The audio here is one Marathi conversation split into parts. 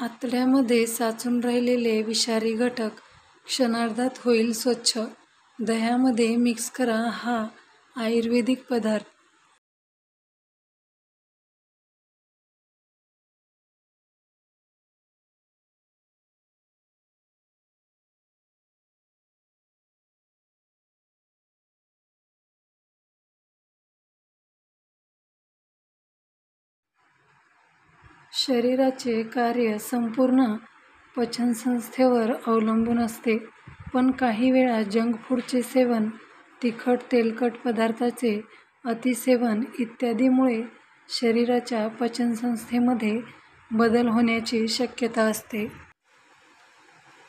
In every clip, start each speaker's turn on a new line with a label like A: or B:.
A: आतड्यामध्ये साचून राहिलेले विषारी घटक क्षणार्धात होईल स्वच्छ. दह्यामध्ये मिक्स करा हा आयुर्वेदिक पदार्थ. शरीराचे कार्य संपूर्ण पचनसंस्थेवर अवलंबून असते, पण काही वेळा जंक फूडचे सेवन, तिखट तेलकट पदार्थाचे अतिसेवन इत्यादीमुळे शरीराच्या पचनसंस्थेमध्ये बदल होण्याची शक्यता असते.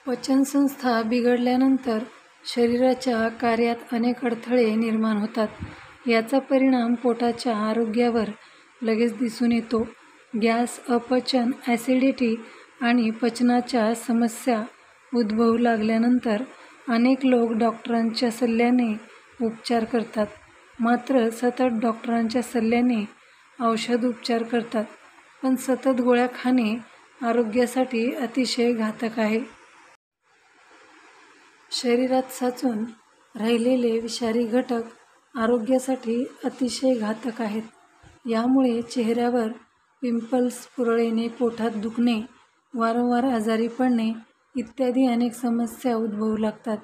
A: पचनसंस्था बिघडल्यानंतर शरीराच्या कार्यात अनेक अडथळे निर्माण होतात. याचा परिणाम पोटाच्या आरोग्यावर लगेच दिसून येतो. गॅस, अपचन, ॲसिडिटी आणि पचनाच्या समस्या उद्भवू लागल्यानंतर अनेक लोक डॉक्टरांच्या सल्ल्याने उपचार करतात. मात्र सतत डॉक्टरांच्या सल्ल्याने औषध उपचार करतात, पण सतत गोळ्या खाणे आरोग्यासाठी अतिशय घातक आहे. शरीरात साचून राहिलेले विषारी घटक आरोग्यासाठी अतिशय घातक आहेत. यामुळे चेहऱ्यावर पिंपल्स, पुरळ येणे, पोटात दुखणे, वारंवार आजारी पडणे इत्यादी अनेक समस्या उद्भवू लागतात.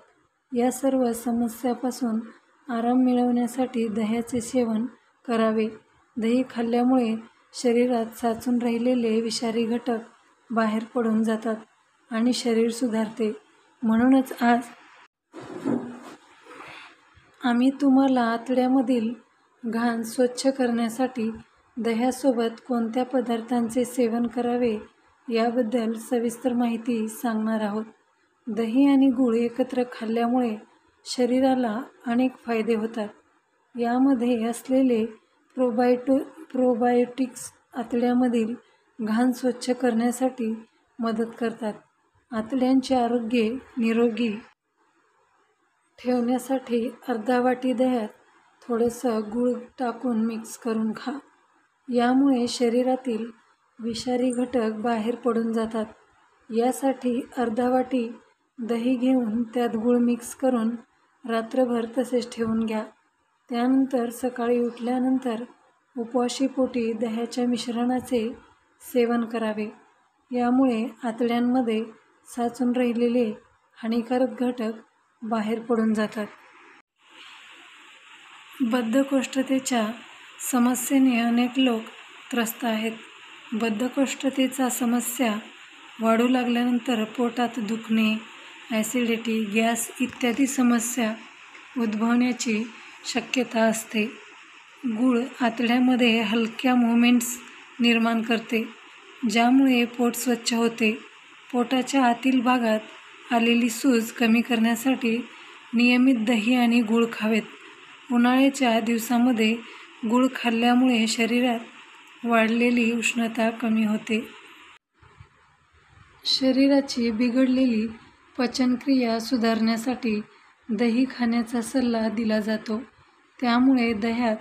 A: या सर्व समस्यांपासून आराम मिळवण्यासाठी दह्याचे सेवन करावे. दही खाल्ल्यामुळे शरीरात साचून राहिलेले विषारी घटक बाहेर पडून जातात आणि शरीर सुधारते. म्हणूनच आज आम्ही तुम्हाला आतड्यामधील घाण स्वच्छ करण्यासाठी दह्यासोबत कोणत्या पदार्थांचे सेवन करावे याबद्दल सविस्तर माहिती सांगणार आहोत. दही आणि गूळ एकत्र खाल्ल्यामुळे शरीराला अनेक फायदे होतात. यामध्ये असलेले प्रोबायोटिक्स आतड्यामधील घाण स्वच्छ करण्यासाठी मदत करतात. आतड्यांचे आरोग्य निरोगी ठेवण्यासाठी अर्धा वाटी दह्यात थोडंसं गूळ टाकून मिक्स करून खा. यामुळे शरीरातील विषारी घटक बाहेर पडून जातात. यासाठी अर्धा वाटी दही घेऊन त्यात गूळ मिक्स करून रात्रभर तसेच ठेवून घ्या. त्यानंतर सकाळी उठल्यानंतर उपवाशी पोटी दह्याच्या मिश्रणाचे सेवन करावे. यामुळे आतड्यांमध्ये साचून राहिलेले हानिकारक घटक बाहेर पडून जातात. बद्धकोष्ठतेच्या समस्येने अनेक लोक त्रस्त आहेत. बद्धकोष्ठतेचा समस्या वाढू लागल्यानंतर पोटात दुखणे, ॲसिडिटी, गॅस इत्यादी समस्या उद्भवण्याची शक्यता असते. गूळ आतड्यामध्ये हलक्या मूव्हमेंट्स निर्माण करते, ज्यामुळे पोट स्वच्छ होते. पोटाच्या आतील भागात आलेली सूज कमी करण्यासाठी नियमित दही आणि गूळ खावेत. उन्हाळ्याच्या दिवसांमध्ये गूळ खाल्ल्यामुळे शरीरात वाढलेली उष्णता कमी होते. शरीराची बिघडलेली पचनक्रिया सुधारण्यासाठी दही खाण्याचा सल्ला दिला जातो. त्यामुळे दह्यात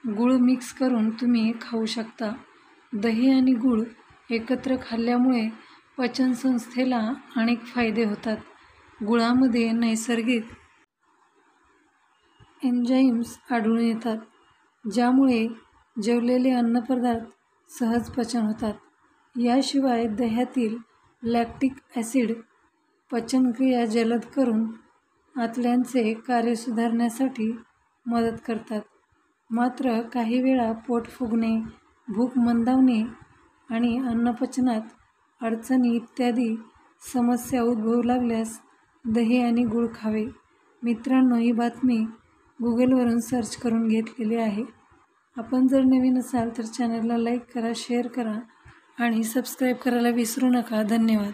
A: गूळ मिक्स करून तुम्ही खाऊ शकता. दही आणि गूळ एकत्र खाल्ल्यामुळे पचनसंस्थेला अनेक फायदे होतात. गुळामध्ये नैसर्गिक एन्झाईम्स आढळून येतात, ज्यामुळे जेवलेले अन्नपदार्थ सहज पचन होतात. याशिवाय दह्यातील लॅक्टिक ॲसिड पचनक्रिया जलद करून आतड्यांचे कार्य सुधारण्यासाठी मदत करतात. मात्र काही वेळा पोट फुगणे, भूक मंदावणे आणि अन्नपचनात अडचणी इत्यादी समस्या उद्भवू लागल्यास दही आणि गूळ खावे. मित्रांनो, ही बातमी गुगलवरून सर्च करून घेतलेली आहे. आपण जर नवीन असाल तर चॅनलला लाईक करा, शेअर करा आणि सबस्क्राईब करायला विसरू नका. धन्यवाद.